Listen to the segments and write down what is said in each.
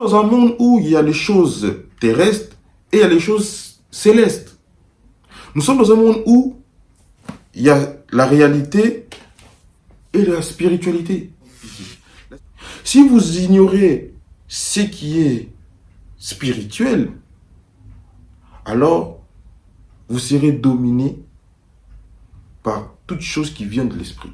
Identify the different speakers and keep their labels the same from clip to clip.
Speaker 1: Dans un monde où il y a les choses terrestres et il y a les choses célestes. Nous sommes dans un monde où il y a la réalité et la spiritualité. Si vous ignorez ce qui est spirituel, alors vous serez dominé par toute chose qui vient de l'esprit.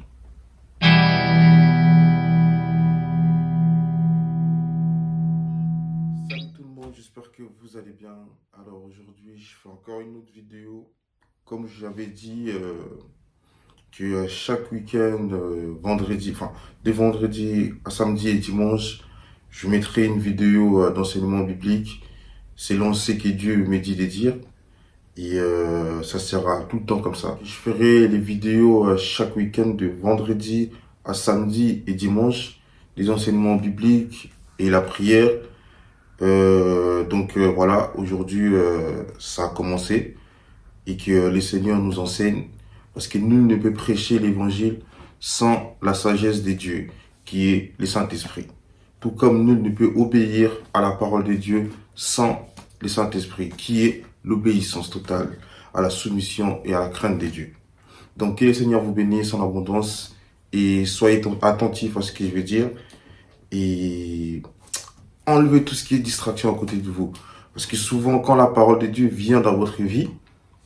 Speaker 1: Salut tout le monde, j'espère que vous allez bien. Alors aujourd'hui, je fais encore une autre vidéo. Comme j'avais dit, que chaque week-end, vendredi, enfin, de vendredi à samedi et dimanche, je mettrai une vidéo d'enseignement biblique selon ce que Dieu me dit de dire. Et ça sera tout le temps comme ça. Je ferai les vidéos chaque week-end de vendredi à samedi et dimanche, les enseignements bibliques et la prière. Voilà, aujourd'hui, ça a commencé et que le Seigneur nous enseigne. Parce que nul ne peut prêcher l'évangile sans la sagesse de Dieu, qui est le Saint-Esprit. Tout comme nul ne peut obéir à la parole de Dieu sans le Saint-Esprit, qui est l'obéissance totale à la soumission et à la crainte de Dieu. Donc que le Seigneur vous bénisse en abondance et soyez attentifs à ce que je vais dire et enlevez tout ce qui est distraction à côté de vous. Parce que souvent, quand la parole de Dieu vient dans votre vie,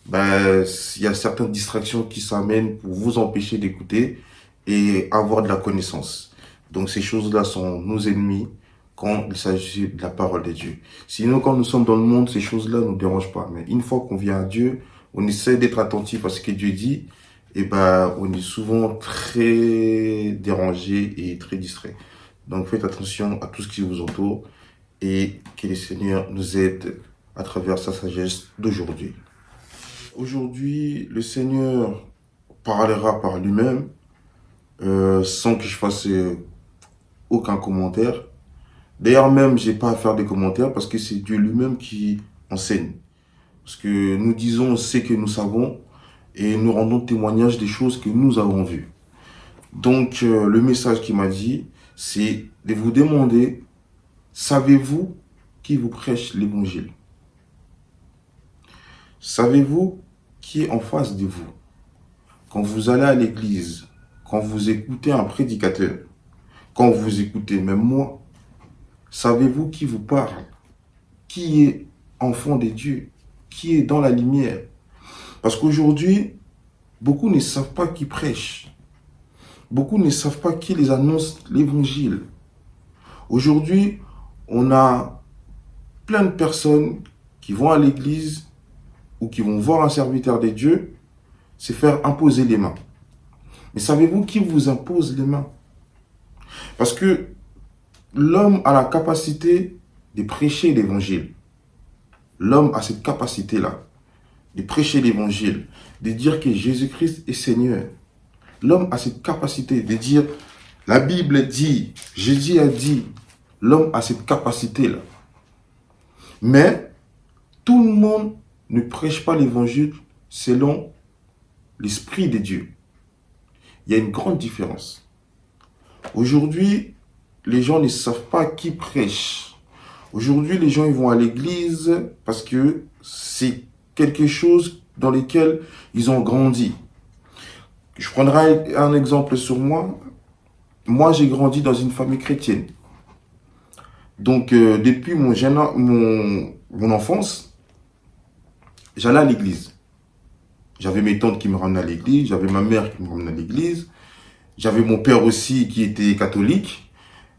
Speaker 1: il y a certaines distractions qui s'amènent pour vous empêcher d'écouter et avoir de la connaissance. Donc ces choses-là sont nos ennemis quand il s'agit de la parole de Dieu. Sinon, quand nous sommes dans le monde, ces choses-là ne nous dérangent pas. Mais une fois qu'on vient à Dieu, on essaie d'être attentif à ce que Dieu dit, et on est souvent très dérangé et très distrait. Donc faites attention à tout ce qui vous entoure et que le Seigneur nous aide à travers sa sagesse d'aujourd'hui. Aujourd'hui, le Seigneur parlera par lui-même sans que je fasse aucun commentaire. D'ailleurs, même, j'ai pas à faire des commentaires parce que c'est Dieu lui-même qui enseigne. Parce que nous disons ce que nous savons et nous rendons témoignage des choses que nous avons vues. Donc, le message qu'il m'a dit, c'est de vous demander, savez-vous qui vous prêche l'évangile? Savez-vous qui est en face de vous? Quand vous allez à l'église, quand vous écoutez un prédicateur, quand vous écoutez même moi, savez-vous qui vous parle? Qui est enfant de Dieu? Qui est dans la lumière? Parce qu'aujourd'hui, beaucoup ne savent pas qui prêche. Beaucoup ne savent pas qui les annonce l'évangile. Aujourd'hui, on a plein de personnes qui vont à l'église ou qui vont voir un serviteur de Dieu se faire imposer les mains. Mais savez-vous qui vous impose les mains? Parce que l'homme a la capacité de prêcher l'évangile. L'homme a cette capacité-là, de prêcher l'évangile, de dire que Jésus-Christ est Seigneur. L'homme a cette capacité de dire, la Bible dit, Jésus a dit. L'homme a cette capacité-là. Mais tout le monde ne prêche pas l'évangile selon l'Esprit de Dieu. Il y a une grande différence. Aujourd'hui, les gens ne savent pas qui prêche. Aujourd'hui, les gens ils vont à l'église parce que c'est quelque chose dans lequel ils ont grandi. Je prendrai un exemple sur moi. Moi, j'ai grandi dans une famille chrétienne. Donc, depuis mon enfance, j'allais à l'église. J'avais mes tantes qui me ramenaient à l'église, j'avais ma mère qui me ramenait à l'église, j'avais mon père aussi qui était catholique.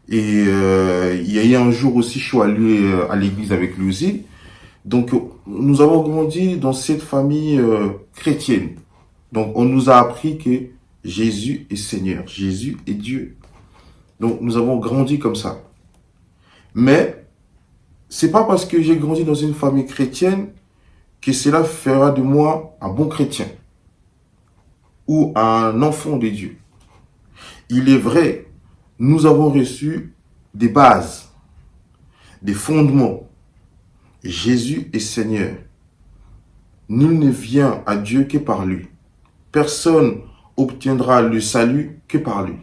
Speaker 1: Et il y a eu un jour aussi, je suis allé à l'église avec lui aussi. Donc, nous avons grandi dans cette famille chrétienne. Donc, on nous a appris que Jésus est Seigneur, Jésus est Dieu. Donc, nous avons grandi comme ça. Mais, c'est pas parce que j'ai grandi dans une famille chrétienne que cela fera de moi un bon chrétien ou un enfant de Dieu. Il est vrai, nous avons reçu des bases, des fondements. Jésus est Seigneur. Nul ne vient à Dieu que par lui. Personne obtiendra le salut que par lui.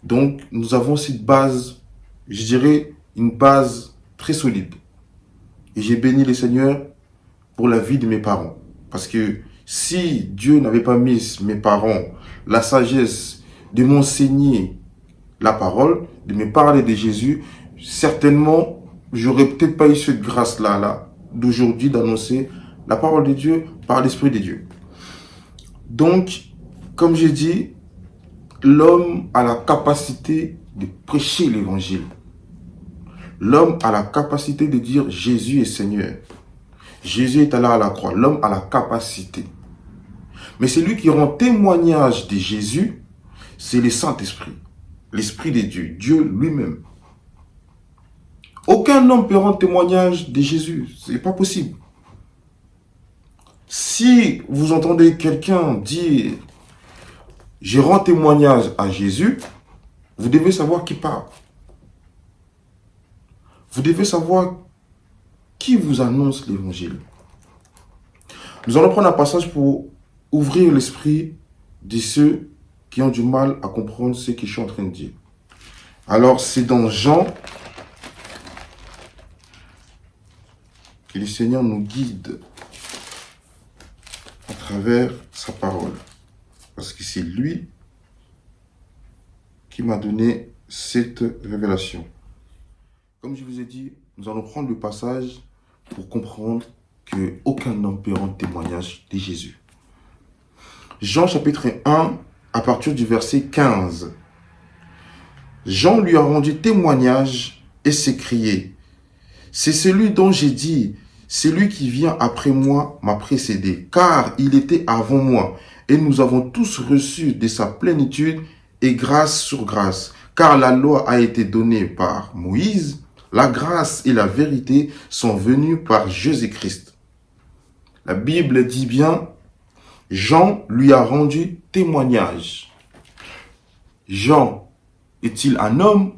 Speaker 1: Donc, nous avons cette base, je dirais, une base très solide. Et j'ai béni le Seigneur pour la vie de mes parents. Parce que si Dieu n'avait pas mis mes parents la sagesse de m'enseigner la parole, de me parler de Jésus, certainement, j'aurais peut-être pas eu cette grâce-là, d'aujourd'hui, d'annoncer la parole de Dieu par l'Esprit de Dieu. Donc, comme j'ai dit, l'homme a la capacité de prêcher l'évangile. L'homme a la capacité de dire Jésus est Seigneur. Jésus est allé à la croix. L'homme a la capacité. Mais celui qui rend témoignage de Jésus, c'est le Saint-Esprit. L'Esprit de Dieu, Dieu lui-même. Aucun homme peut rendre témoignage de Jésus. Ce n'est pas possible. Si vous entendez quelqu'un dire « Je rends témoignage à Jésus », vous devez savoir qui parle. Vous devez savoir qui vous annonce l'évangile. Nous allons prendre un passage pour ouvrir l'esprit de ceux qui ont du mal à comprendre ce que je suis en train de dire. Alors, c'est dans Jean que le Seigneur nous guide à travers sa parole. Parce que c'est lui qui m'a donné cette révélation. Comme je vous ai dit, nous allons prendre le passage pour comprendre qu'aucun homme ne peut rendre témoignage de Jésus. Jean chapitre 1, à partir du verset 15. Jean lui a rendu témoignage et s'écriait « C'est celui dont j'ai dit, celui qui vient après moi m'a précédé, car il était avant moi, et nous avons tous reçu de sa plénitude et grâce sur grâce, car la loi a été donnée par Moïse, la grâce et la vérité sont venues par Jésus-Christ. » La Bible dit bien, Jean lui a rendu témoignage. Jean est-il un homme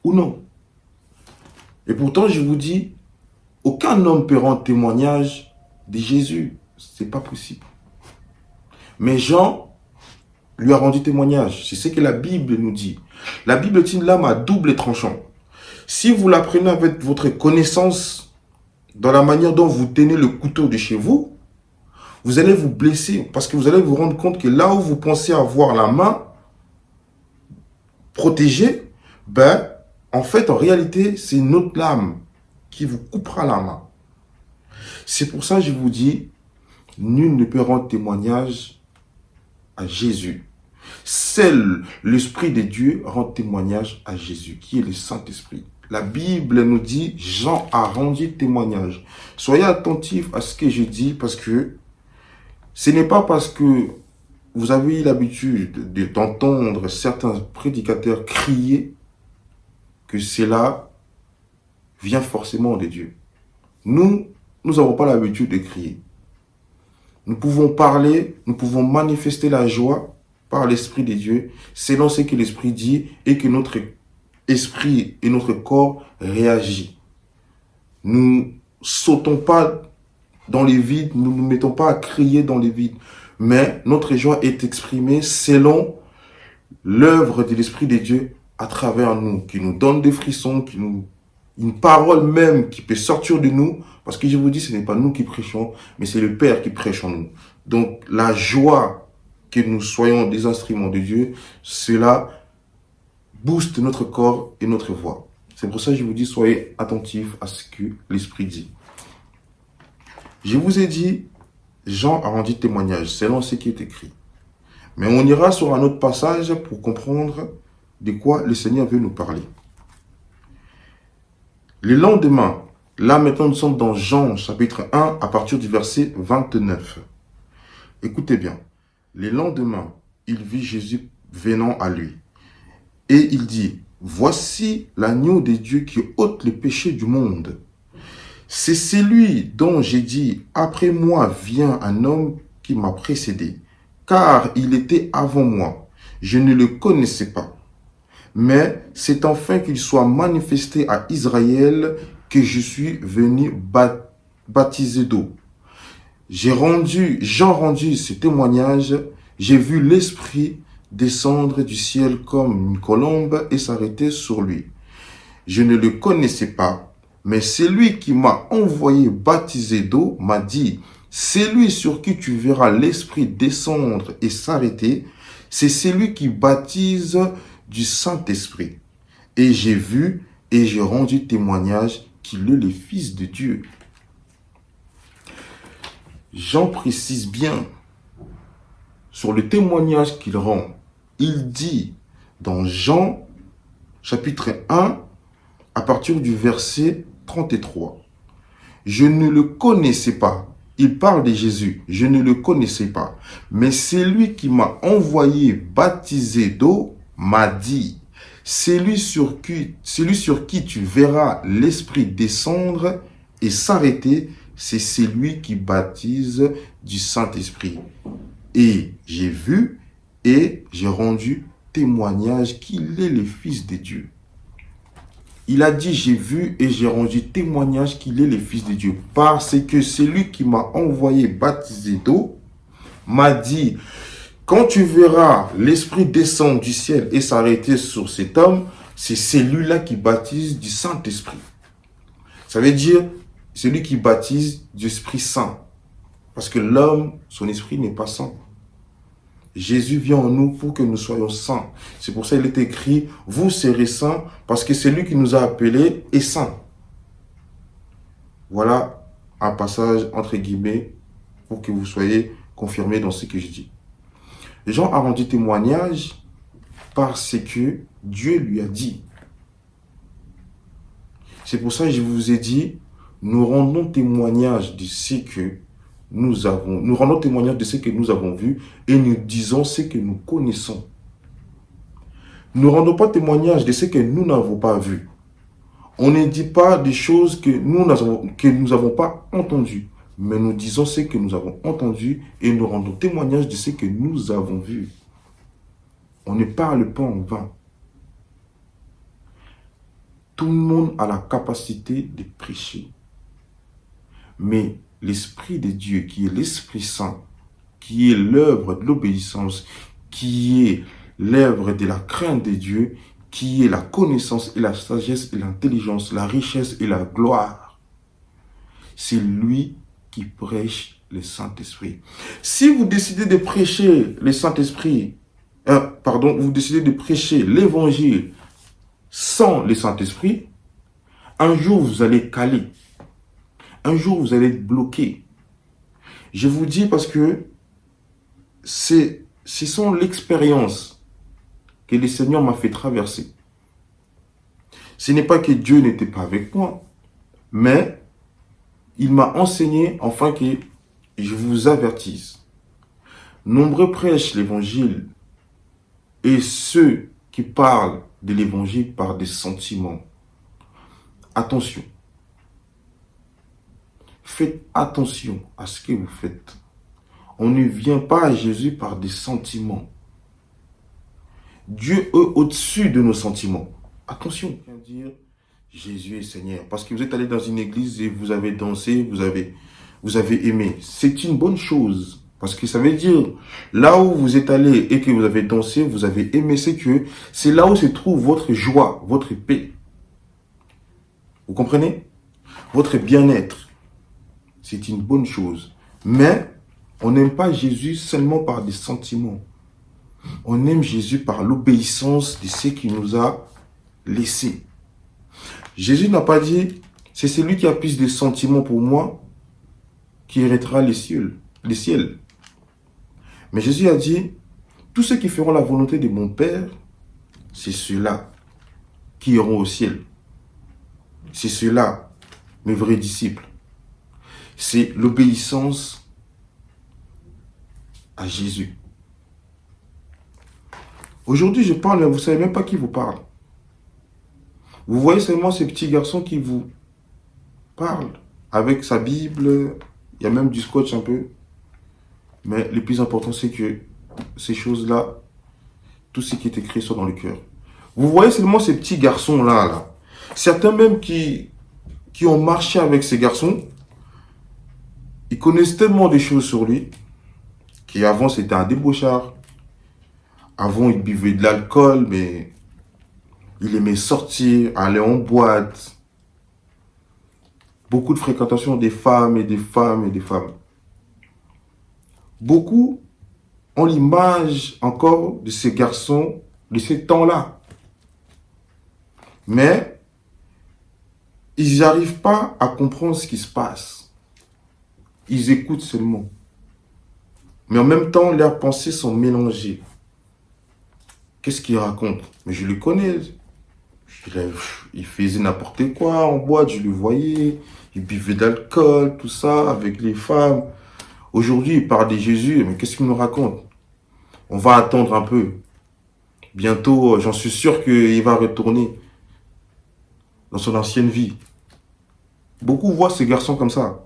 Speaker 1: ou non? Et pourtant, je vous dis, aucun homme peut rendre témoignage de Jésus. Ce n'est pas possible. Mais Jean lui a rendu témoignage. C'est ce que la Bible nous dit. La Bible est une lame à double tranchant. Si vous la prenez avec votre connaissance, dans la manière dont vous tenez le couteau de chez vous, vous allez vous blesser parce que vous allez vous rendre compte que là où vous pensez avoir la main protégée, en fait, en réalité, c'est une autre lame qui vous coupera la main. C'est pour ça que je vous dis, nul ne peut rendre témoignage à Jésus. Seul l'Esprit de Dieu rend témoignage à Jésus, qui est le Saint-Esprit. La Bible nous dit, Jean a rendu témoignage. Soyez attentifs à ce que je dis, parce que ce n'est pas parce que vous avez eu l'habitude d'entendre certains prédicateurs crier que cela vient forcément de Dieu. Nous n'avons pas l'habitude de crier. Nous pouvons parler, nous pouvons manifester la joie par l'Esprit de Dieu, selon ce que l'Esprit dit et que notre esprit et notre corps réagissent. Nous sautons pas dans les vides, nous ne nous mettons pas à crier dans les vides, mais notre joie est exprimée selon l'œuvre de l'Esprit de Dieu à travers nous, qui nous donne des frissons, une parole même qui peut sortir de nous, parce que je vous dis, ce n'est pas nous qui prêchons, mais c'est le Père qui prêche en nous. Donc la joie que nous soyons des instruments de Dieu, cela booste notre corps et notre voix. C'est pour ça que je vous dis, soyez attentifs à ce que l'Esprit dit. Je vous ai dit, Jean a rendu témoignage, selon ce qui est écrit. Mais on ira sur un autre passage pour comprendre de quoi le Seigneur veut nous parler. Le lendemain, là maintenant nous sommes dans Jean chapitre 1 à partir du verset 29. Écoutez bien. Le lendemain, il vit Jésus venant à lui. Et il dit, « Voici l'agneau de Dieu qui ôte le péché du monde. C'est celui dont j'ai dit, après moi vient un homme qui m'a précédé, car il était avant moi. Je ne le connaissais pas. Mais c'est enfin qu'il soit manifesté à Israël que je suis venu baptiser d'eau. Jean rendu ce témoignage, j'ai vu l'Esprit descendre du ciel comme une colombe et s'arrêter sur lui. Je ne le connaissais pas, Mais celui qui m'a envoyé baptiser d'eau m'a dit, celui sur qui tu verras l'Esprit descendre et s'arrêter, c'est celui qui baptise du Saint-Esprit. Et j'ai vu et j'ai rendu témoignage qu'il est le Fils de Dieu. Jean précise bien sur le témoignage qu'il rend. Il dit dans Jean chapitre 1, à partir du verset 33, « Je ne le connaissais pas. » Il parle de Jésus. « Je ne le connaissais pas. Mais celui qui m'a envoyé baptiser d'eau m'a dit, « celui sur qui tu verras l'Esprit descendre et s'arrêter, c'est celui qui baptise du Saint-Esprit. » Et j'ai vu et j'ai rendu témoignage qu'il est le Fils de Dieu. Il a dit, j'ai vu et j'ai rendu témoignage qu'il est le Fils de Dieu. Parce que celui qui m'a envoyé baptiser d'eau m'a dit, quand tu verras l'Esprit descendre du ciel et s'arrêter sur cet homme, c'est celui-là qui baptise du Saint-Esprit. Ça veut dire, celui qui baptise du Esprit Saint. Parce que l'homme, son esprit n'est pas saint. Jésus vient en nous pour que nous soyons saints. C'est pour ça qu'il est écrit, vous serez saints, parce que celui qui nous a appelés est saint. Voilà un passage entre guillemets pour que vous soyez confirmés dans ce que je dis. Jean a rendu témoignage parce que Dieu lui a dit. C'est pour ça que je vous ai dit, nous rendons témoignage de ce que nous rendons témoignage de ce que nous avons vu et nous disons ce que nous connaissons. Nous ne rendons pas témoignage de ce que nous n'avons pas vu. On ne dit pas des choses que nous n'avons pas entendues, mais nous disons ce que nous avons entendu et nous rendons témoignage de ce que nous avons vu. On ne parle pas en vain. Tout le monde a la capacité de prêcher. Mais l'Esprit de Dieu, qui est l'Esprit Saint, qui est l'œuvre de l'obéissance, qui est l'œuvre de la crainte de Dieu, qui est la connaissance et la sagesse et l'intelligence, la richesse et la gloire, c'est lui qui prêche le Saint-Esprit. Si vous décidez de prêcher le Saint-Esprit, vous décidez de prêcher l'Évangile sans le Saint-Esprit, un jour vous allez caler. Un jour, vous allez être bloqué. Je vous dis parce que ce sont l'expérience que le Seigneur m'a fait traverser. Ce n'est pas que Dieu n'était pas avec moi, mais il m'a enseigné afin que je vous avertisse. Nombreux prêchent l'évangile et ceux qui parlent de l'évangile par des sentiments. Attention. Faites attention à ce que vous faites. On ne vient pas à Jésus par des sentiments. Dieu est au-dessus de nos sentiments. Attention. Dire Jésus est Seigneur. Parce que vous êtes allé dans une église et vous avez dansé, vous avez aimé. C'est une bonne chose. Parce que ça veut dire, là où vous êtes allé et que vous avez dansé, vous avez aimé, c'est là où se trouve votre joie, votre paix. Vous comprenez? Votre bien-être. C'est une bonne chose. Mais on n'aime pas Jésus seulement par des sentiments. On aime Jésus par l'obéissance de ce qu'il nous a laissé. Jésus n'a pas dit, c'est celui qui a plus de sentiments pour moi qui héritera les ciels. Mais Jésus a dit, tous ceux qui feront la volonté de mon Père, c'est ceux-là qui iront au ciel. C'est ceux-là, mes vrais disciples. C'est l'obéissance à Jésus. Aujourd'hui, je parle, mais vous ne savez même pas qui vous parle. Vous voyez seulement ces petits garçons qui vous parlent avec sa Bible. Il y a même du scotch un peu. Mais le plus important, c'est que ces choses-là, tout ce qui est écrit soit dans le cœur. Vous voyez seulement ces petits garçons-là. Certains même qui ont marché avec ces garçons, ils connaissent tellement de choses sur lui, qu'avant c'était un débauchard. Avant il buvait de l'alcool, mais il aimait sortir, aller en boîte. beaucoup de fréquentation des femmes et des femmes et des femmes. Beaucoup ont l'image encore de ces garçons de ces temps-là. Mais ils n'arrivent pas à comprendre ce qui se passe. Ils écoutent seulement. Mais en même temps, leurs pensées sont mélangées. Qu'est-ce qu'ils racontent? Mais je le connais. Il faisait n'importe quoi en boîte, je le voyais. Il buvait d'alcool, tout ça, avec les femmes. Aujourd'hui, il parle de Jésus, mais qu'est-ce qu'il nous raconte? On va attendre un peu. Bientôt, j'en suis sûr qu'il va retourner dans son ancienne vie. Beaucoup voient ces garçons comme ça.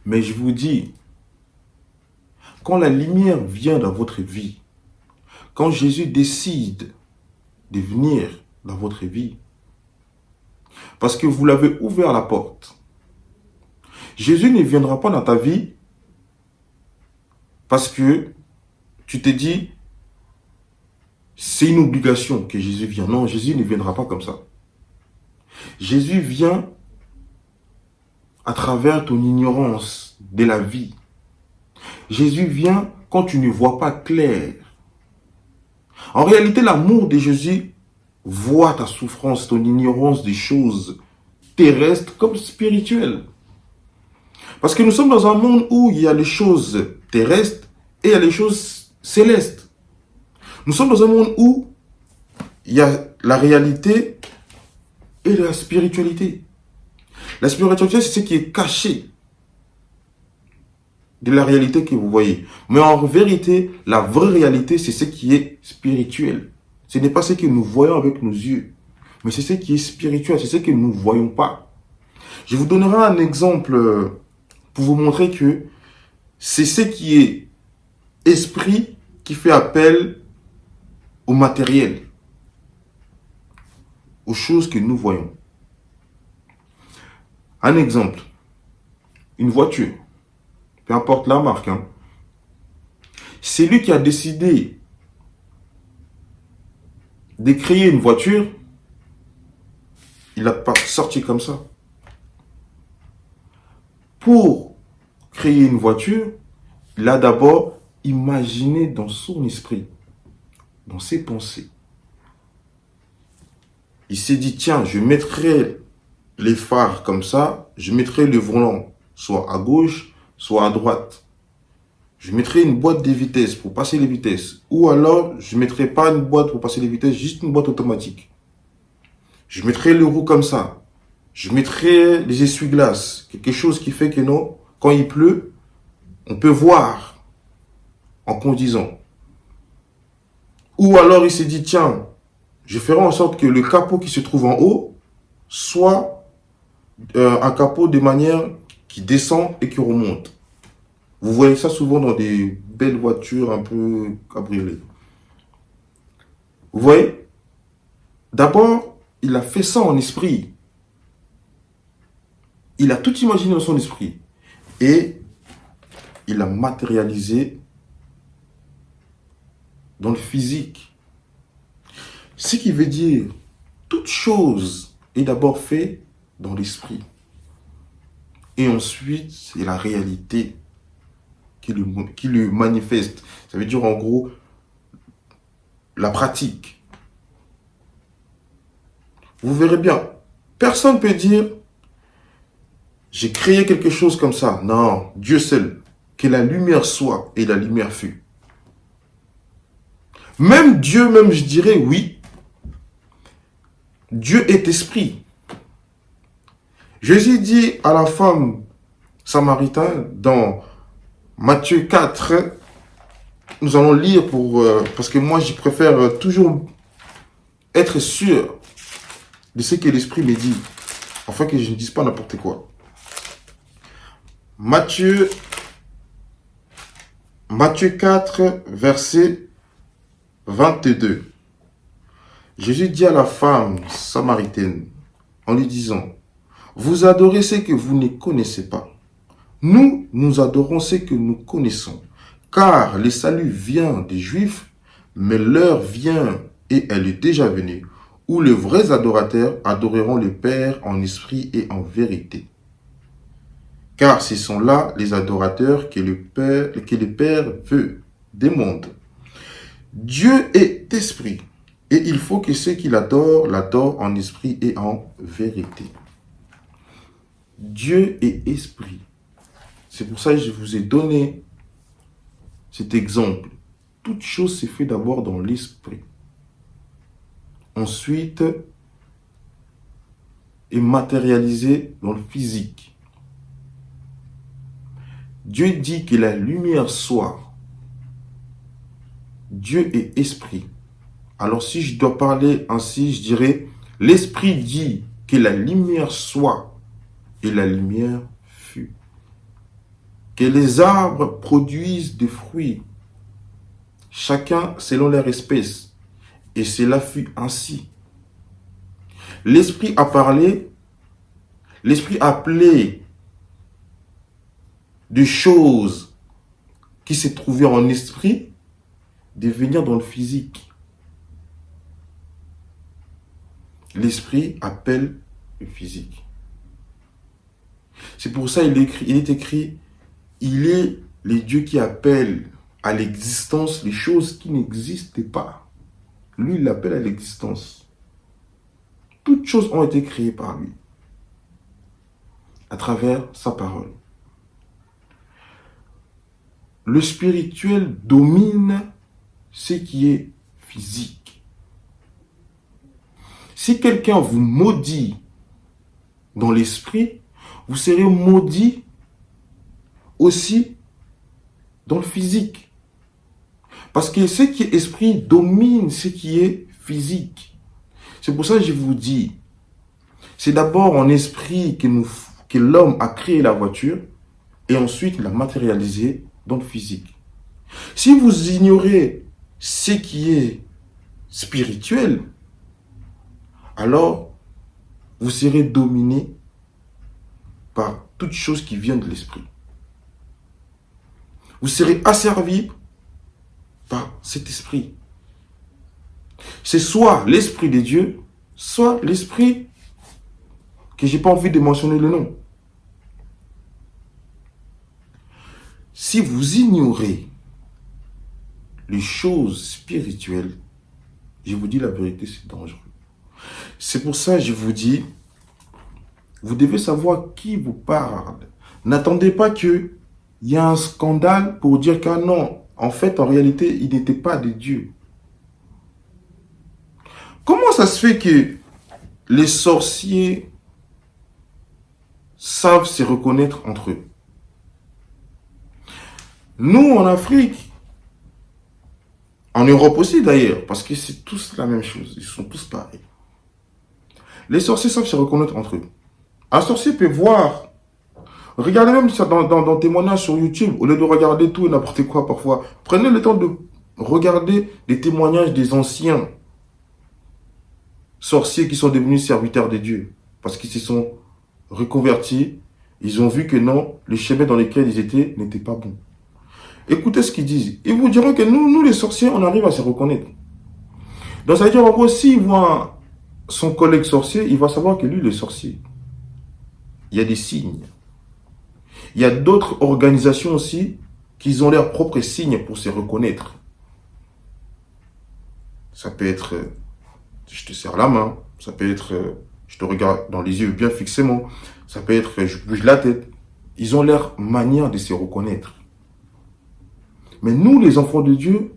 Speaker 1: Mais je vous dis, quand la lumière vient dans votre vie, quand Jésus décide de venir dans votre vie, parce que vous l'avez ouvert la porte, Jésus ne viendra pas dans ta vie parce que tu te dis, c'est une obligation que Jésus vienne. Non, Jésus ne viendra pas comme ça. Jésus vient à travers ton ignorance de la vie. Jésus vient quand tu ne vois pas clair. En réalité, l'amour de Jésus voit ta souffrance, ton ignorance des choses terrestres comme spirituelles. Parce que nous sommes dans un monde où il y a les choses terrestres et il y a les choses célestes. Nous sommes dans un monde où il y a la réalité et la spiritualité. La spiritualité, c'est ce qui est caché de la réalité que vous voyez. Mais en vérité, la vraie réalité, c'est ce qui est spirituel. Ce n'est pas ce que nous voyons avec nos yeux, mais c'est ce qui est spirituel, c'est ce que nous ne voyons pas. Je vous donnerai un exemple pour vous montrer que c'est ce qui est esprit qui fait appel au matériel, aux choses que nous voyons. Un exemple, une voiture, peu importe la marque, c'est lui qui a décidé de créer une voiture, il n'a pas sorti comme ça. Pour créer une voiture, il a d'abord imaginé dans son esprit, dans ses pensées. Il s'est dit, tiens, je mettrai les phares comme ça, je mettrai le volant soit à gauche, soit à droite. Je mettrai une boîte de vitesses pour passer les vitesses. Ou alors, je ne mettrai pas une boîte pour passer les vitesses, juste une boîte automatique. Je mettrai le roue comme ça. Je mettrai les essuie-glaces. Quelque chose qui fait que non, quand il pleut, on peut voir en conduisant. Ou alors, il s'est dit, tiens, je ferai en sorte que le capot qui se trouve en haut soit un capot de manière qui descend et qui remonte. Vous voyez ça souvent dans des belles voitures un peu cabriolées. Vous voyez? D'abord, il a fait ça en esprit. Il a tout imaginé dans son esprit. Et il a matérialisé dans le physique. Ce qui veut dire, toute chose est d'abord faite dans l'esprit. Et ensuite, c'est la réalité qui le manifeste. Ça veut dire en gros, la pratique. Vous verrez bien, personne ne peut dire, j'ai créé quelque chose comme ça. Non, Dieu seul. Que la lumière soit, et la lumière fut. Même Dieu, même je dirais, oui, Dieu est esprit. Jésus dit à la femme samaritaine dans Matthieu 4, nous allons lire parce que moi je préfère toujours être sûr de ce que l'Esprit me dit, afin que je ne dise pas n'importe quoi. Matthieu 4, verset 22. Jésus dit à la femme samaritaine en lui disant, vous adorez ce que vous ne connaissez pas. Nous adorons ce que nous connaissons, car le salut vient des Juifs, mais l'heure vient, et elle est déjà venue, où les vrais adorateurs adoreront le Père en esprit et en vérité. Car ce sont là les adorateurs que le Père veut, demande. Dieu est esprit, et il faut que ceux qui l'adorent en esprit et en vérité. Dieu est esprit. C'est pour ça que je vous ai donné cet exemple. Toute chose se fait d'abord dans l'esprit. Ensuite, est matérialisée dans le physique. Dieu dit que la lumière soit. Dieu est esprit. Alors si je dois parler ainsi, je dirais, l'esprit dit que la lumière soit et la lumière fut. Que les arbres produisent des fruits, chacun selon leur espèce, et cela fut ainsi. L'esprit a parlé, l'esprit a appelé des choses qui se trouvaient en esprit de venir dans le physique. L'esprit appelle le physique. C'est pour ça qu'il est écrit, il est les dieux qui appellent à l'existence les choses qui n'existaient pas. Lui, il l'appelle à l'existence. Toutes choses ont été créées par lui, à travers sa parole. Le spirituel domine ce qui est physique. Si quelqu'un vous maudit dans l'esprit, vous serez maudit aussi dans le physique. Parce que ce qui est esprit domine ce qui est physique. C'est pour ça que je vous dis, c'est d'abord en esprit que l'homme a créé la voiture et ensuite il l'a matérialisé dans le physique. Si vous ignorez ce qui est spirituel, alors vous serez dominé par toute chose qui vient de l'esprit. Vous serez asservi par cet esprit. C'est soit l'esprit de Dieu, soit l'esprit que je n'ai pas envie de mentionner le nom. Si vous ignorez les choses spirituelles, je vous dis la vérité, c'est dangereux. C'est pour ça que je vous dis, vous devez savoir qui vous parle. N'attendez pas qu'il y ait un scandale pour dire qu'un non, en fait, en réalité, il n'était pas de Dieu. Comment ça se fait que les sorciers savent se reconnaître entre eux? Nous, en Afrique, en Europe aussi d'ailleurs, parce que c'est tous la même chose, ils sont tous pareils. Les sorciers savent se reconnaître entre eux. Un sorcier peut voir, regardez même ça dans témoignages sur YouTube, au lieu de regarder tout et n'importe quoi parfois, prenez le temps de regarder les témoignages des anciens sorciers qui sont devenus serviteurs de Dieu, parce qu'ils se sont reconvertis, ils ont vu que non, les chemins dans lesquels ils étaient n'étaient pas bons. Écoutez ce qu'ils disent. Ils vous diront que nous les sorciers, on arrive à se reconnaître. Donc ça veut dire en gros, s'il voit son collègue sorcier, il va savoir que lui, il est sorcier. Il y a des signes. Il y a d'autres organisations aussi qui ont leurs propres signes pour se reconnaître. Ça peut être, je te serre la main. Ça peut être, je te regarde dans les yeux bien fixement. Ça peut être, je bouge la tête. Ils ont leur manière de se reconnaître. Mais nous, les enfants de Dieu,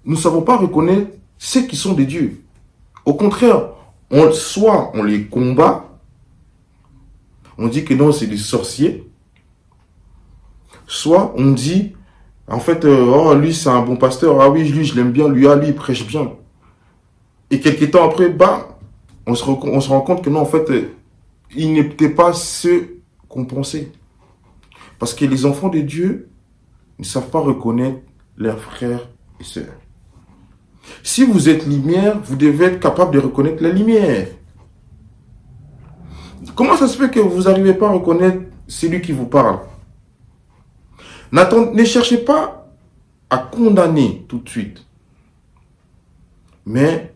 Speaker 1: nous ne savons pas reconnaître ceux qui sont des dieux. Au contraire, soit on les combat, on dit que non, c'est des sorciers, soit on dit, en fait, oh, lui, c'est un bon pasteur, ah oui, lui, je l'aime bien, lui, ah, lui, il prêche bien. Et quelques temps après, bah, on se rend compte que non, en fait, ils n'étaient pas ceux qu'on pensait. Parce que les enfants de Dieu ne savent pas reconnaître leurs frères et sœurs. Si vous êtes lumière, vous devez être capable de reconnaître la lumière. Comment ça se fait que vous n'arrivez pas à reconnaître celui qui vous parle? Ne cherchez pas à condamner tout de suite. Mais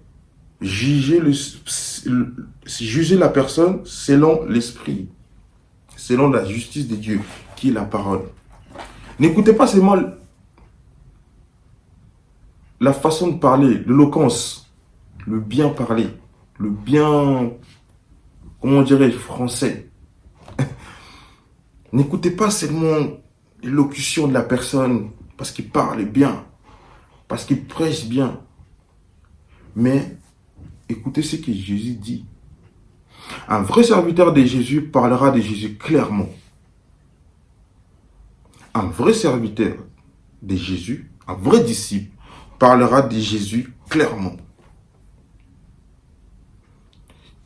Speaker 1: juger la personne selon l'esprit, selon la justice de Dieu, qui est la parole. N'écoutez pas seulement la façon de parler, l'éloquence, le bien parler, le bien, comment dirais-je, français. N'écoutez pas seulement l'élocution de la personne parce qu'il parle bien, parce qu'il prêche bien, mais écoutez ce que Jésus dit. Un vrai serviteur de Jésus parlera de Jésus clairement. Un vrai serviteur de Jésus, un vrai disciple, parlera de Jésus clairement.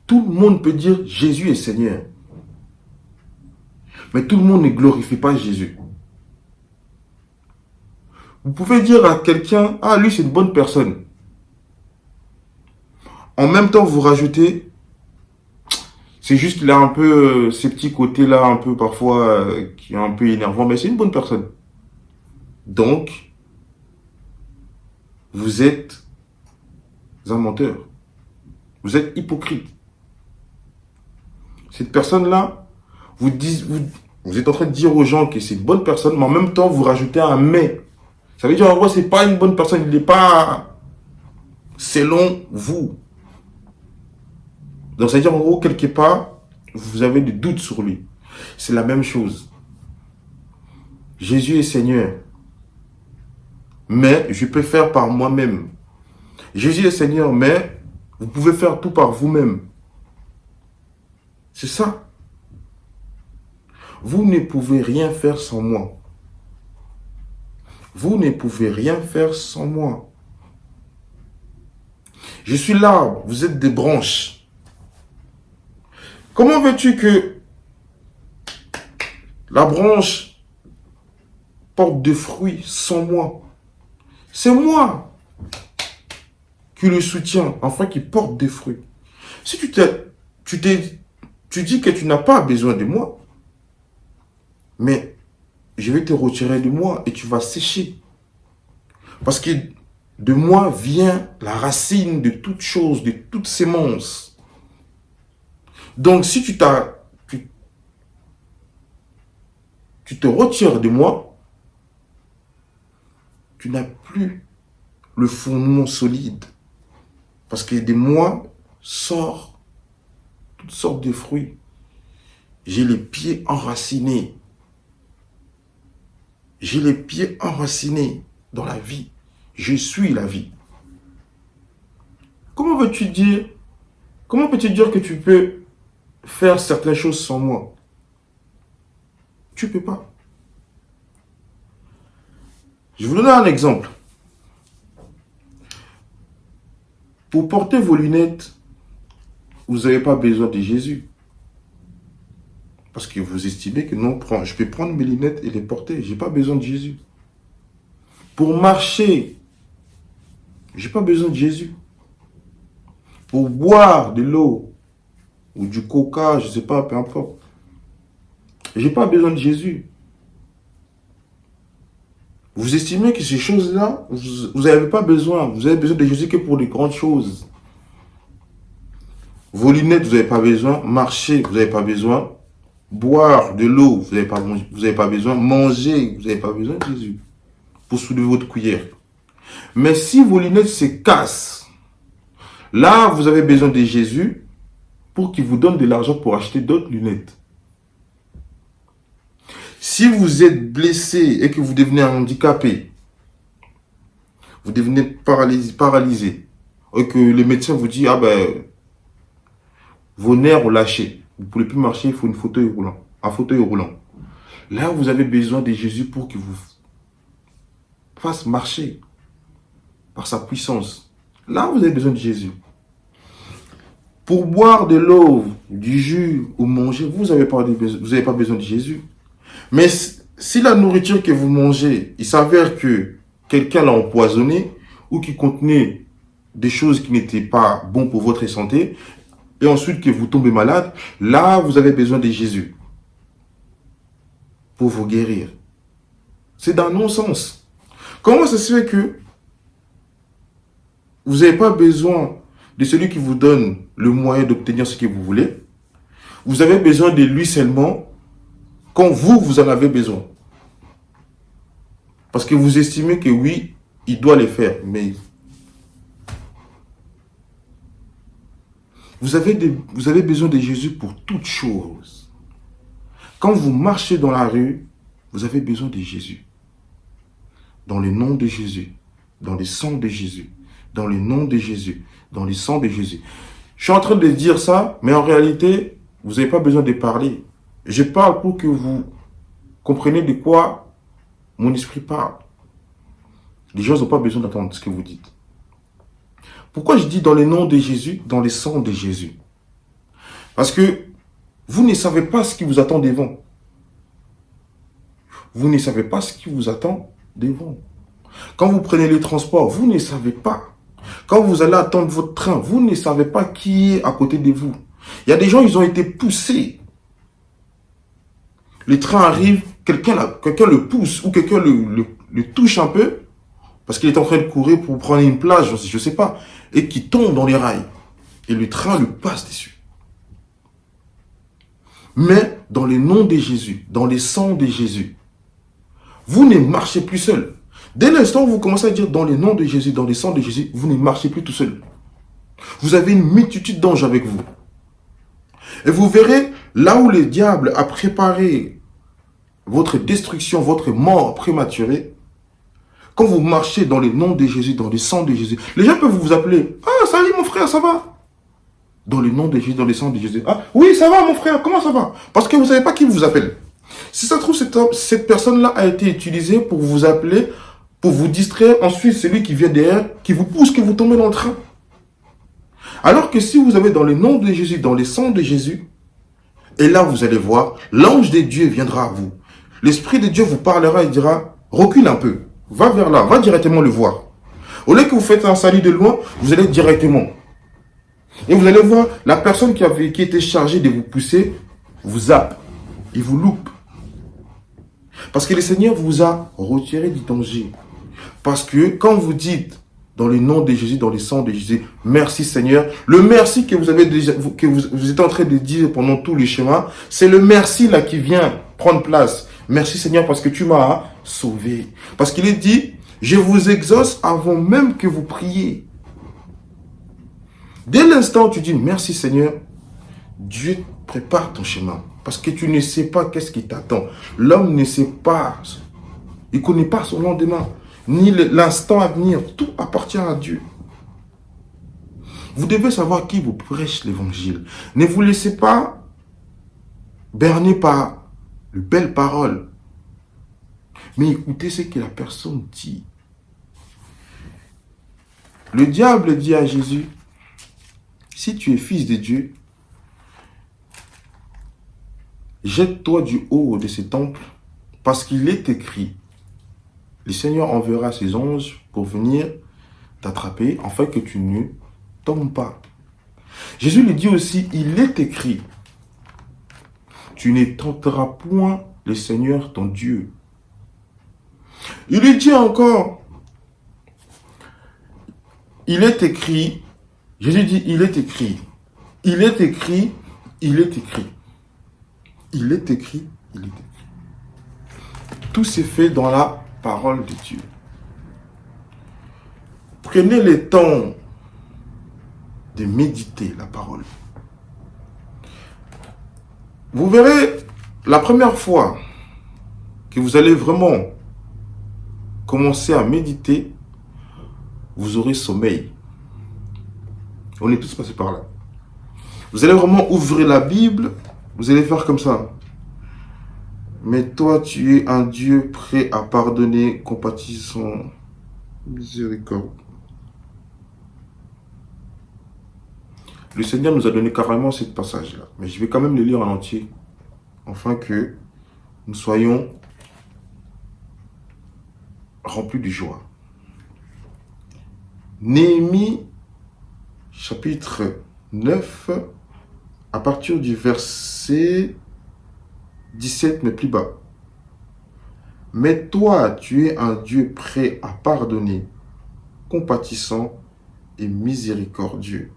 Speaker 1: Tout le monde peut dire Jésus est Seigneur. Mais tout le monde ne glorifie pas Jésus. Vous pouvez dire à quelqu'un, ah lui c'est une bonne personne. En même temps vous rajoutez, c'est juste qu'il a un peu ces petits côtés là, un peu parfois qui est un peu énervant, mais c'est une bonne personne. Donc, vous êtes un menteur. Vous êtes hypocrite. Cette personne-là, vous êtes en train de dire aux gens que c'est une bonne personne, mais en même temps, vous rajoutez un mais. Ça veut dire, en gros, c'est pas une bonne personne. Il n'est pas selon vous. Donc, ça veut dire, en gros, quelque part, vous avez des doutes sur lui. C'est la même chose. Jésus est Seigneur. Mais je peux faire par moi-même. Jésus est Seigneur, mais vous pouvez faire tout par vous-même. C'est ça. Vous ne pouvez rien faire sans moi. Vous ne pouvez rien faire sans moi. Je suis l'arbre, vous êtes des branches. Comment veux-tu que la branche porte des fruits sans moi? C'est moi qui le soutiens, afin qu'il porte des fruits. Si tu dis que tu n'as pas besoin de moi, mais je vais te retirer de moi et tu vas sécher. Parce que de moi vient la racine de toute chose, de toute sémence. Donc si tu te retires de moi, tu n'as plus le fondement solide. Parce que de moi sort toutes sortes de fruits. J'ai les pieds enracinés. J'ai les pieds enracinés dans la vie. Je suis la vie. Comment peux-tu dire que tu peux faire certaines choses sans moi? Tu ne peux pas. Je vais vous donner un exemple. Pour porter vos lunettes, vous n'avez pas besoin de Jésus. Parce que vous estimez que non, je peux prendre mes lunettes et les porter. Je n'ai pas besoin de Jésus. Pour marcher, je n'ai pas besoin de Jésus. Pour boire de l'eau ou du coca, je ne sais pas, peu importe. Je n'ai pas besoin de Jésus. Vous estimez que ces choses-là, vous n'avez pas besoin. Vous avez besoin de Jésus que pour les grandes choses. Vos lunettes, vous n'avez pas besoin. Marcher, vous n'avez pas besoin. Boire de l'eau, vous n'avez pas besoin. Manger, vous n'avez pas besoin de Jésus pour soulever votre cuillère. Mais si vos lunettes se cassent, là, vous avez besoin de Jésus pour qu'il vous donne de l'argent pour acheter d'autres lunettes. Si vous êtes blessé et que vous devenez handicapé, vous devenez paralysé, et que le médecin vous dit, ah ben, vos nerfs ont lâché, vous ne pouvez plus marcher, il faut un fauteuil roulant. Là, vous avez besoin de Jésus pour qu'il vous fasse marcher par sa puissance. Là, vous avez besoin de Jésus. Pour boire de l'eau, du jus ou manger, vous n'avez pas besoin de Jésus. Mais si la nourriture que vous mangez, il s'avère que quelqu'un l'a empoisonné ou qui contenait des choses qui n'étaient pas bonnes pour votre santé, et ensuite que vous tombez malade, là, vous avez besoin de Jésus pour vous guérir. C'est dans non-sens. Comment ça se fait que vous n'avez pas besoin de celui qui vous donne le moyen d'obtenir ce que vous voulez. Vous avez besoin de lui seulement quand vous en avez besoin. Parce que vous estimez que oui, il doit les faire. Mais vous avez besoin de Jésus pour toutes choses. Quand vous marchez dans la rue, vous avez besoin de Jésus. Dans le nom de Jésus, dans le sang de Jésus, dans le nom de Jésus, dans le sang de Jésus. Je suis en train de dire ça, mais en réalité, vous n'avez pas besoin de parler. Je parle pour que vous compreniez de quoi mon esprit parle. Les gens n'ont pas besoin d'entendre ce que vous dites. Pourquoi je dis dans le nom de Jésus, dans le sang de Jésus? Parce que vous ne savez pas ce qui vous attend devant. Vous ne savez pas ce qui vous attend devant. Quand vous prenez les transports, vous ne savez pas. Quand vous allez attendre votre train, vous ne savez pas qui est à côté de vous. Il y a des gens, ils ont été poussés. Le train arrive, quelqu'un le pousse ou quelqu'un le touche un peu parce qu'il est en train de courir pour prendre une place, je ne sais pas, et qui tombe dans les rails. Et le train le passe dessus. Mais dans le nom de Jésus, dans le sang de Jésus, vous ne marchez plus seul. Dès l'instant où vous commencez à dire dans le nom de Jésus, dans le sang de Jésus, vous ne marchez plus tout seul. Vous avez une multitude d'anges avec vous. Et vous verrez, là où le diable a préparé votre destruction, votre mort prématurée, quand vous marchez dans le nom de Jésus, dans le sang de Jésus, les gens peuvent vous appeler. Ah, salut mon frère, ça va? Dans le nom de Jésus, dans le sang de Jésus. Ah, oui, ça va mon frère, comment ça va? Parce que vous ne savez pas qui vous appelle. Si ça se trouve, cette personne-là a été utilisée pour vous appeler, pour vous distraire. Ensuite, celui qui vient derrière, qui vous pousse, que vous tombez dans le train. Alors que si vous avez dans le nom de Jésus, dans le sang de Jésus, et là vous allez voir, l'ange de Dieu viendra à vous. L'Esprit de Dieu vous parlera et dira, recule un peu, va vers là, va directement le voir. Au lieu que vous faites un salut de loin, vous allez directement. Et vous allez voir, la personne qui était chargée de vous pousser, vous zappe, il vous loupe. Parce que le Seigneur vous a retiré du danger. Parce que quand vous dites, dans le nom de Jésus, dans le sang de Jésus, merci Seigneur. Le merci que vous êtes en train de dire pendant tout le chemin, c'est le merci là qui vient prendre place. Merci Seigneur parce que tu m'as sauvé. Parce qu'il est dit, je vous exauce avant même que vous priez. Dès l'instant où tu dis merci Seigneur, Dieu prépare ton chemin. Parce que tu ne sais pas qu'est-ce qui t'attend. L'homme ne sait pas. Il ne connaît pas son lendemain. Ni l'instant à venir. Tout appartient à Dieu. Vous devez savoir qui vous prêche l'évangile. Ne vous laissez pas berner par de belles paroles. Mais écoutez ce que la personne dit. Le diable dit à Jésus, si tu es fils de Dieu, jette-toi du haut de ce temple, parce qu'il est écrit, le Seigneur enverra ses anges pour venir t'attraper, afin que tu ne tombes pas. Jésus lui dit aussi, il est écrit, tu ne tenteras point le Seigneur ton Dieu. Il lui dit encore, il est écrit, Jésus dit, il est écrit, il est écrit, il est écrit. Il est écrit, il est écrit. Tout s'est fait dans la parole de Dieu. Prenez le temps de méditer la parole. Vous verrez, la première fois que vous allez vraiment commencer à méditer, vous aurez sommeil. On est tous passés par là. Vous allez vraiment ouvrir la Bible, vous allez faire comme ça. Mais toi, tu es un Dieu prêt à pardonner, compatissant, miséricorde. Le Seigneur nous a donné carrément ce passage-là. Mais je vais quand même le lire en entier, afin que nous soyons remplis de joie. Néhémie, chapitre 9, à partir du verset 17, mais plus bas. Mais toi, tu es un Dieu prêt à pardonner, compatissant et miséricordieux,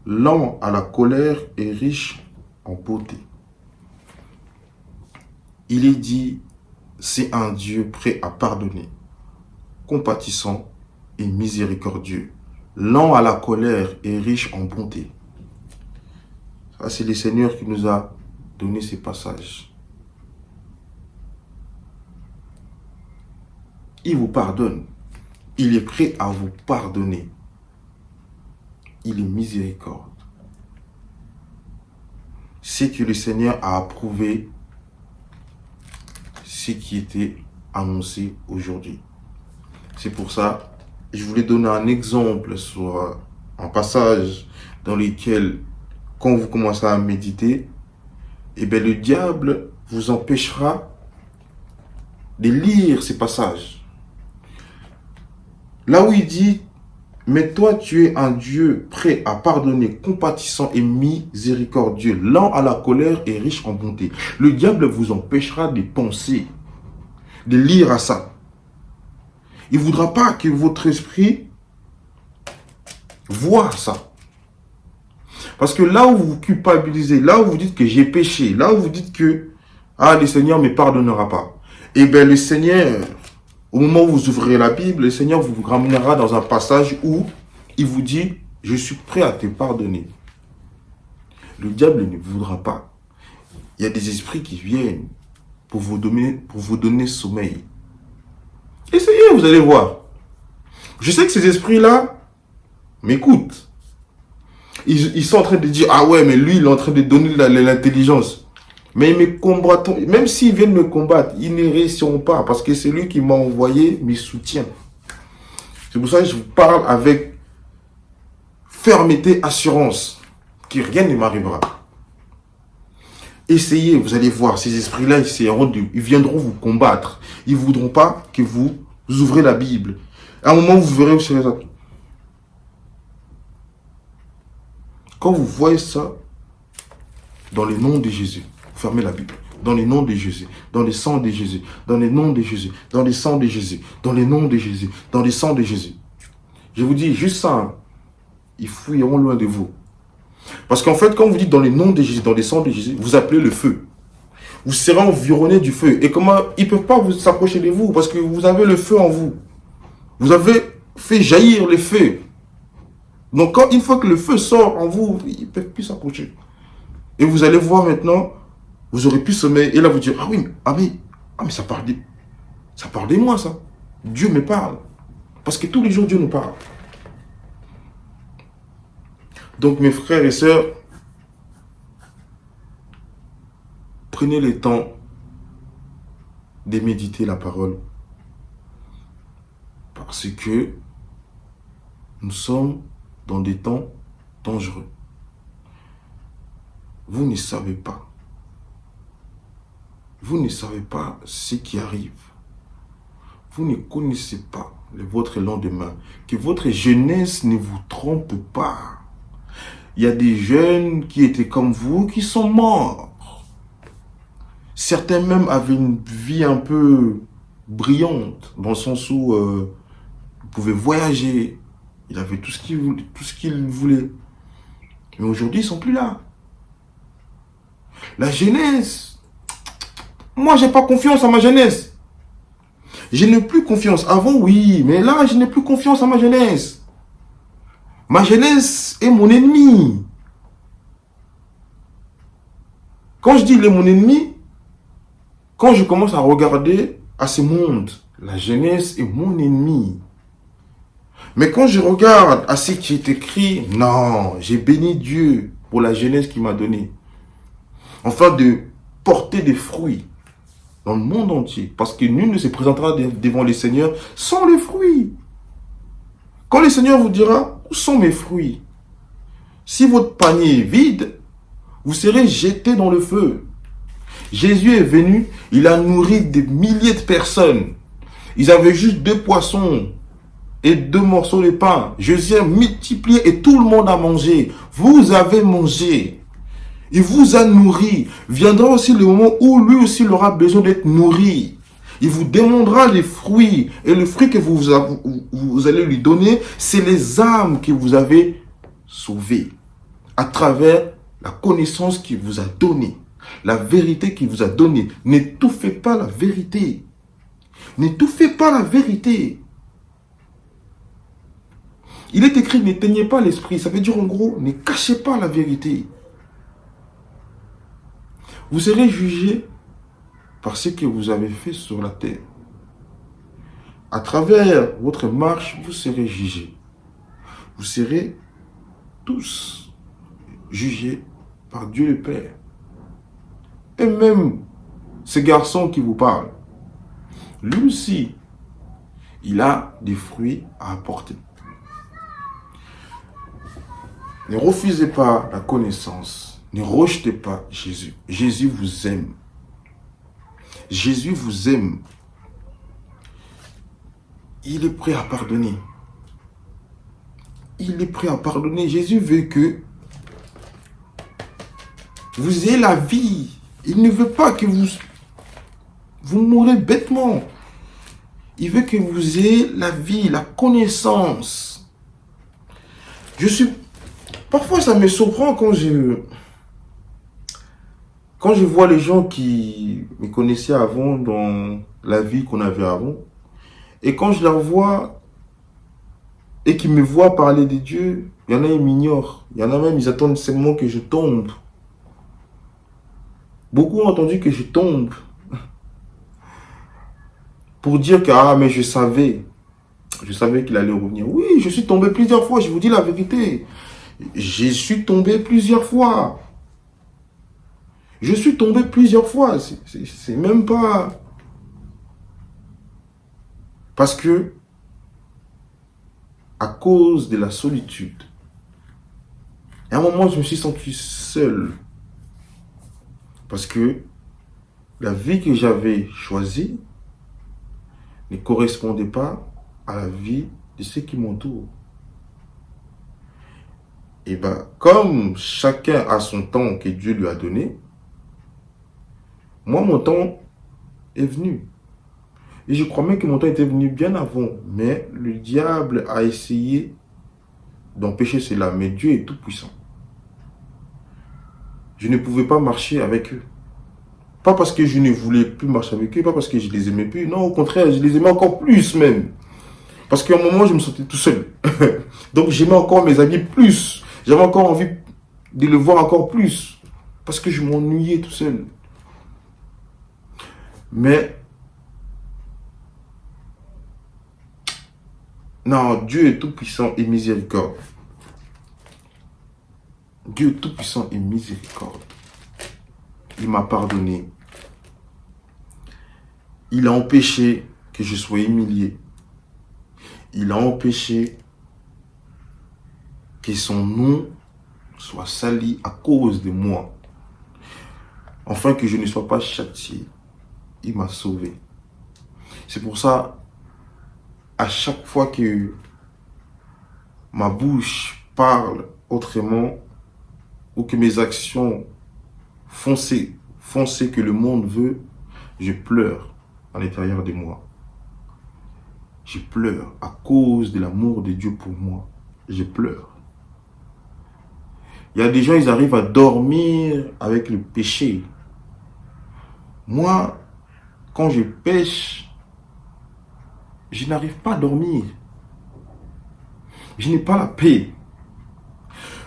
Speaker 1: lent à la colère et riche en beauté. Il est dit, c'est un Dieu prêt à pardonner, compatissant et miséricordieux, lent à la colère et riche en bonté. Ça, c'est le Seigneur qui nous a donné ces passages. Il vous pardonne. Il est prêt à vous pardonner. Il est miséricorde. C'est que le Seigneur a approuvé ce qui était annoncé aujourd'hui. C'est pour ça, je voulais donner un exemple sur un passage dans lequel, quand vous commencez à méditer, eh bien, le diable vous empêchera de lire ces passages. Là où il dit, mais toi tu es un Dieu prêt à pardonner, compatissant et miséricordieux, lent à la colère et riche en bonté. Le diable vous empêchera de penser, de lire à ça. Il ne voudra pas que votre esprit voit ça. Parce que là où vous culpabilisez, là où vous dites que j'ai péché, là où vous dites que le Seigneur ne me pardonnera pas, eh bien le Seigneur, au moment où vous ouvrirez la Bible, le Seigneur vous ramènera dans un passage où il vous dit, je suis prêt à te pardonner. Le diable ne voudra pas. Il y a des esprits qui viennent pour vous donner sommeil. Essayez, vous allez voir. Je sais que ces esprits-là m'écoutent. Ils sont en train de dire, ah ouais, mais lui, il est en train de donner l'intelligence. Mais ils me combattent, même s'ils viennent me combattre, ils ne réussiront pas, parce que c'est lui qui m'a envoyé mes soutiens. C'est pour ça que je vous parle avec fermeté, assurance, que rien ne m'arrivera. Essayez, vous allez voir, ces esprits-là, ils viendront vous combattre. Ils ne voudront pas que vous ouvrez la Bible. À un moment, vous verrez où c'est les autres. Quand vous voyez ça, dans le nom de Jésus, fermez la Bible. Dans le nom de Jésus, dans le sang de Jésus, dans le nom de Jésus, dans le sang de Jésus, dans le nom de Jésus, dans le sang de Jésus. Je vous dis juste ça, hein, ils fuiront loin de vous. Parce qu'en fait, quand vous dites dans le nom de Jésus, dans le sang de Jésus, vous appelez le feu. Vous serez environné du feu. Et comment ils ne peuvent pas vous s'approcher de vous parce que vous avez le feu en vous. Vous avez fait jaillir le feu. Donc, une fois que le feu sort en vous, ils ne peuvent plus s'approcher. Et vous allez voir maintenant, vous aurez plus sommeil. Et là, vous direz, mais ça parle de moi, ça. Dieu me parle. Parce que tous les jours, Dieu nous parle. Donc, mes frères et sœurs, prenez le temps de méditer la parole. Parce que nous sommes dans des temps dangereux. Vous ne savez pas. Vous ne savez pas ce qui arrive. Vous ne connaissez pas votre lendemain. Que votre jeunesse ne vous trompe pas. Il y a des jeunes qui étaient comme vous qui sont morts. Certains même avaient une vie un peu brillante, dans le sens où ils pouvaient voyager. Ils avaient tout ce qu'ils voulaient. Mais aujourd'hui, ils ne sont plus là. La jeunesse. Moi, je n'ai pas confiance en ma jeunesse. Je n'ai plus confiance. Avant, oui, mais là, je n'ai plus confiance en ma jeunesse. Ma jeunesse est mon ennemi. Quand je dis il est mon ennemi, quand je commence à regarder à ce monde, la jeunesse est mon ennemi. Mais quand je regarde à ce qui est écrit, non, j'ai béni Dieu pour la jeunesse qu'il m'a donnée. Afin de porter des fruits dans le monde entier. Parce que nul ne se présentera devant le Seigneur sans les fruits. Quand le Seigneur vous dira, où sont mes fruits? Si votre panier est vide, vous serez jeté dans le feu. Jésus est venu, il a nourri des milliers de personnes. Ils avaient juste 2 poissons et 2 morceaux de pain. Jésus a multiplié et tout le monde a mangé. Vous avez mangé. Il vous a nourri. Viendra aussi le moment où lui aussi il aura besoin d'être nourri. Il vous demandera les fruits. Et le fruit que vous allez lui donner, c'est les âmes que vous avez sauvées. à travers la connaissance qu'il vous a donnée, la vérité qu'il vous a donnée. N'étouffez pas la vérité. N'étouffez pas la vérité. Il est écrit, n'éteignez pas l'esprit. Ça veut dire en gros, ne cachez pas la vérité. Vous serez jugé par ce que vous avez fait sur la terre. À travers votre marche, vous serez jugés. Vous serez tous jugés par Dieu le Père. Et même ce garçon qui vous parle, lui aussi, il a des fruits à apporter. Ne refusez pas la connaissance. Ne rejetez pas Jésus. Jésus vous aime. Jésus vous aime. Il est prêt à pardonner. Il est prêt à pardonner. Jésus veut que vous ayez la vie. Il ne veut pas que vous mourrez bêtement. Il veut que vous ayez la vie, la connaissance. Parfois, ça me surprend quand je vois les gens qui me connaissaient avant dans la vie qu'on avait avant. Et quand je la vois et qu'ils me voient parler de Dieu, il y en a, ils m'ignorent. Il y en a même, ils attendent seulement que je tombe. Beaucoup ont entendu que je tombe. Pour dire que, ah, mais je savais qu'il allait revenir. Oui, je suis tombé plusieurs fois, je vous dis la vérité. Je suis tombé plusieurs fois. Je suis tombé plusieurs fois. C'est même pas... Parce que, à cause de la solitude, à un moment, je me suis senti seul. Parce que la vie que j'avais choisie ne correspondait pas à la vie de ceux qui m'entourent. Et bien, comme chacun a son temps que Dieu lui a donné, moi, mon temps est venu. Et je crois même que mon temps était venu bien avant. Mais le diable a essayé d'empêcher cela. Mais Dieu est tout puissant. Je ne pouvais pas marcher avec eux. Pas parce que je ne voulais plus marcher avec eux, pas parce que je les aimais plus. Non, au contraire, je les aimais encore plus même. Parce qu'à un moment, je me sentais tout seul. Donc, j'aimais encore mes amis plus. J'avais encore envie de le voir encore plus. Parce que je m'ennuyais tout seul. Mais, non, Dieu est tout puissant et miséricorde. Dieu est tout puissant et miséricorde. Il m'a pardonné. Il a empêché que je sois humilié. Il a empêché que son nom soit sali à cause de moi. Afin que je ne sois pas châtié. Il m'a sauvé. C'est pour ça, à chaque fois que ma bouche parle autrement, ou que mes actions font ce que le monde veut, je pleure à l'intérieur de moi. Je pleure à cause de l'amour de Dieu pour moi. Je pleure. Il y a des gens, ils arrivent à dormir avec le péché. Moi, quand je pêche, je n'arrive pas à dormir. Je n'ai pas la paix.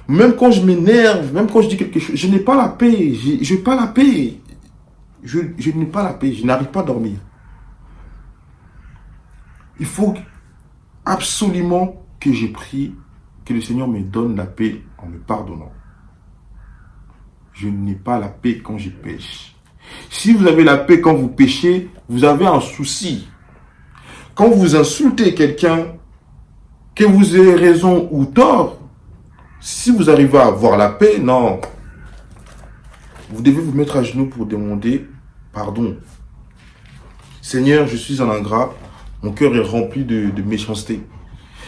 Speaker 1: Même quand je m'énerve, même quand je dis quelque chose, je n'ai pas la paix. Je n'ai pas la paix. Je n'ai pas la paix. Je n'arrive pas à dormir. Il faut absolument que je prie que le Seigneur me donne la paix en me pardonnant. Je n'ai pas la paix quand je pêche. Si vous avez la paix quand vous péchez, vous avez un souci. Quand vous insultez quelqu'un, que vous ayez raison ou tort, si vous arrivez à avoir la paix, non. Vous devez vous mettre à genoux pour demander pardon. Seigneur, je suis un ingrat. Mon cœur est rempli de méchanceté.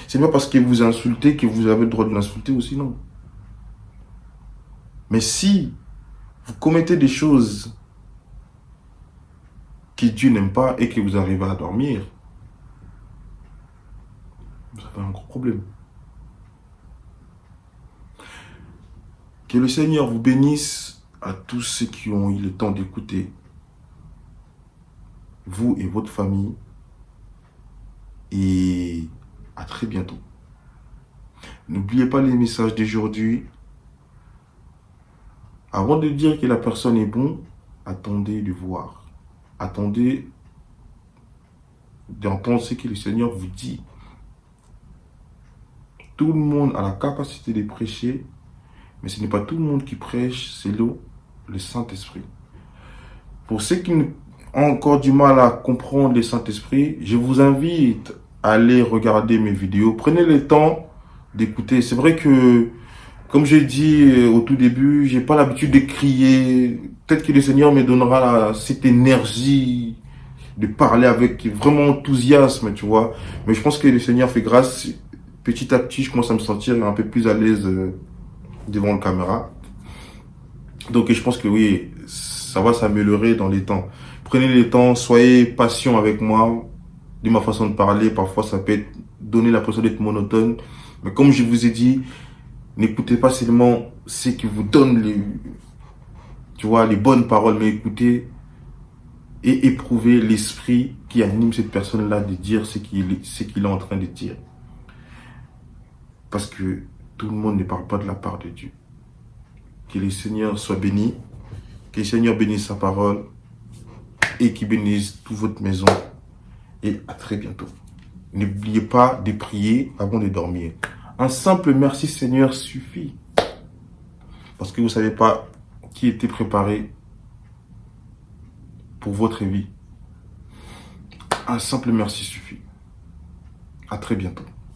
Speaker 1: Ce n'est pas parce que vous insultez que vous avez le droit de l'insulter aussi, non. Mais si vous commettez des choses que Dieu n'aime pas et que vous arrivez à dormir, vous avez un gros problème. Que le Seigneur vous bénisse à tous ceux qui ont eu le temps d'écouter, vous et votre famille. Et à très bientôt. N'oubliez pas les messages d'aujourd'hui. Avant de dire que la personne est bonne, attendez de voir. Attendez d'entendre ce que le Seigneur vous dit. Tout le monde a la capacité de prêcher, mais ce n'est pas tout le monde qui prêche, c'est le Saint-Esprit. Pour ceux qui ont encore du mal à comprendre le Saint-Esprit, je vous invite à aller regarder mes vidéos. Prenez le temps d'écouter. C'est vrai que, comme j'ai dit au tout début, j'ai pas l'habitude de crier. Peut-être que le Seigneur me donnera cette énergie de parler avec vraiment enthousiasme, tu vois. Mais je pense que le Seigneur fait grâce. Petit à petit, je commence à me sentir un peu plus à l'aise devant la caméra. Donc je pense que oui, ça va s'améliorer dans les temps. Prenez le temps, soyez patient avec moi, de ma façon de parler. Parfois, ça peut donner l'impression d'être monotone. Mais comme je vous ai dit, n'écoutez pas seulement ce qui vous donne les bonnes paroles, mais écoutez et éprouvez l'esprit qui anime cette personne-là de dire ce qu'il est en train de dire. Parce que tout le monde ne parle pas de la part de Dieu. Que le Seigneur soit béni, que le Seigneur bénisse sa parole et qu'il bénisse toute votre maison. Et à très bientôt. N'oubliez pas de prier avant de dormir. Un simple merci Seigneur suffit. Parce que vous ne savez pas qui était préparé pour votre vie. Un simple merci suffit. À très bientôt.